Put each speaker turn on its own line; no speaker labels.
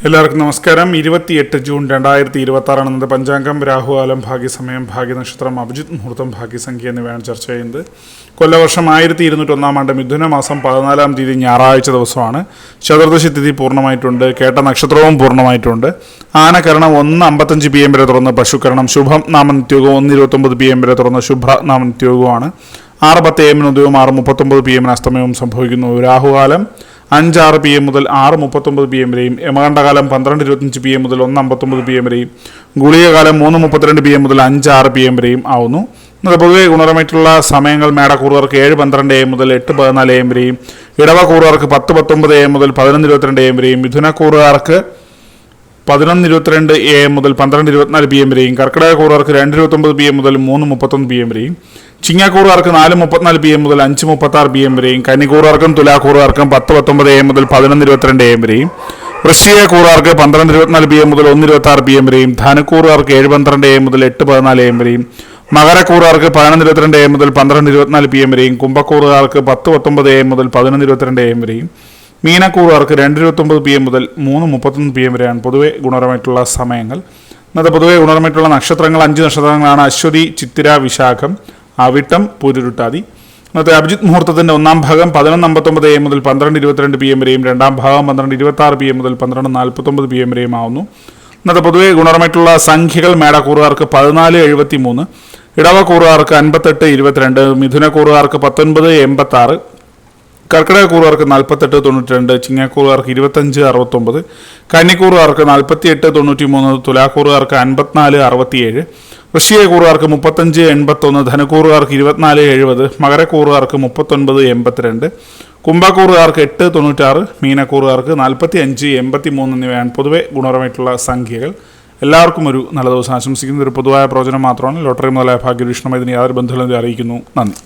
എല്ലാവർക്കും നമസ്കാരം. 28 ജൂൺ 2026 ഇന്നത്തെ പഞ്ചാംഗം. രാഹുകാലം, ഭാഗ്യസമയം, ഭാഗ്യനക്ഷത്രം, അഭിജിത് മുഹൂർത്തം, ഭാഗ്യസംഖ്യ എന്നിവയാണ് ചർച്ച ചെയ്യുന്നത്. കൊല്ലവർഷം 1201 ആണ്ട് മിഥുന മാസം 14 തീയതി ഞായറാഴ്ച ദിവസമാണ്. ചതുർദശി തിഥി പൂർണ്ണമായിട്ടുണ്ട്. കേട്ട നക്ഷത്രവും പൂർണ്ണമായിട്ടുണ്ട്. ആനകരണം 1:55 PM വരെ തുറന്ന് പശുകരണം ശുഭം നാമനിത്യയോഗവും 1:29 PM വരെ തുറന്ന് ശുഭ്ര നാമനിത്യയോഗവുമാണ്. 6:10 AM ഉദയവും 6:39 PM അസ്തമയവും സംഭവിക്കുന്നു. രാഹുകാലം 5:06 PM മുതൽ 6:39 PM വരെയും, യമകണ്ഠകാലം 12:25 PM മുതൽ 1:59 PM വരെയും, ഗുളികകാലം 3:32 PM മുതൽ 5:06 PM വരെയും ആവുന്നു. ഇന്നത്തെ പൊതുവെ ഗുണപരമായിട്ടുള്ള സമയങ്ങൾ മേടക്കൂറുകാർക്ക് 7:12 AM മുതൽ 8:14 AM വരെയും, ഇടവക്കൂറുകാർക്ക് 10:19 AM മുതൽ 11:22 AM വരെയും, മിഥുനക്കൂറുകാർക്ക് 11:22 AM മുതൽ 12:24 PM വരെയും, കർക്കിടകക്കൂറുകാർക്ക് 2:29 PM മുതൽ 3:31 PM വരെയും, ചിങ്ങക്കൂറുകാർക്ക് 4:34 PM മുതൽ 5:36 PM വരെയും, കന്നിക്കൂറുകാർക്കും തുലാക്കൂറുകാർക്കും 10:19 AM മുതൽ 11:22 AM വരെയും, വൃശ്ചികക്കൂറുകാർക്ക് 12:24 PM മുതൽ 1:26 PM വരെയും, ധനുക്കൂറുകാർക്ക് 7:12 AM മുതൽ 8:14 AM വരെയും, മകരക്കൂറുകാർക്ക് 11:22 AM മുതൽ 12:24 PM വരെയും, കുംഭക്കൂറുകാർക്ക് 10:19 AM മുതൽ 11:22 AM വരെയും, മീനക്കൂറുകാർക്ക് 2:29 PM മുതൽ 3:31 PM വരെയാണ് പൊതുവെ ഗുണപരമായിട്ടുള്ള സമയങ്ങൾ. ഇന്നത്തെ പൊതുവെ ഗുണപരമായിട്ടുള്ള നക്ഷത്രങ്ങൾ 5 നക്ഷത്രങ്ങളാണ്: അശ്വതി, ചിത്തിര, വിശാഖം, അവിട്ടം, പൂരുരുട്ടാതി. ഇന്നത്തെ അഭിജിത് മുഹൂർത്തത്തിന്റെ ഒന്നാം ഭാഗം 11:59 AM മുതൽ 12:22 PM വരെയും, രണ്ടാം ഭാഗം 12:26 PM മുതൽ 12:49 PM വരെയും ആവുന്നു. ഇന്നത്തെ പൊതുവെ ഗുണപരമായിട്ടുള്ള സംഖ്യകൾ: മേടക്കൂറുകാർക്ക് 14:73, ഇടവക്കൂറുകാർക്ക് 58:22, മിഥുനക്കൂറുകാർക്ക് 19:86, കർക്കിടകക്കൂറുകാർക്ക് 48:92, ചിങ്ങക്കൂറുകാർക്ക് 25:69, കന്നിക്കൂറുകാർക്ക് 48:93, തുലാക്കൂറുകാർക്ക് 54:67, വൃശ്ചികക്കൂറുകാർക്ക് 35:81, ധനുക്കൂറുകാർക്ക് 24:70, മകരക്കൂറുകാർക്ക് 39:82, കുംഭക്കൂറുകാർക്ക് 8:96, മീനക്കൂറുകാർക്ക് 45:83 എന്നിവയാണ് പൊതുവെ ഗുണപരമായിട്ടുള്ള സംഖ്യകൾ. എല്ലാവർക്കും ഒരു നല്ല ദിവസം ആശംസിക്കുന്ന ഒരു പൊതുവായ പ്രവചനം മാത്രമാണ്. ലോട്ടറി മുതലായ ഭാഗ്യവീക്ഷണമായി ഇതിന് യാതൊരു ബന്ധങ്ങളും അറിയിക്കുന്നു. നന്ദി.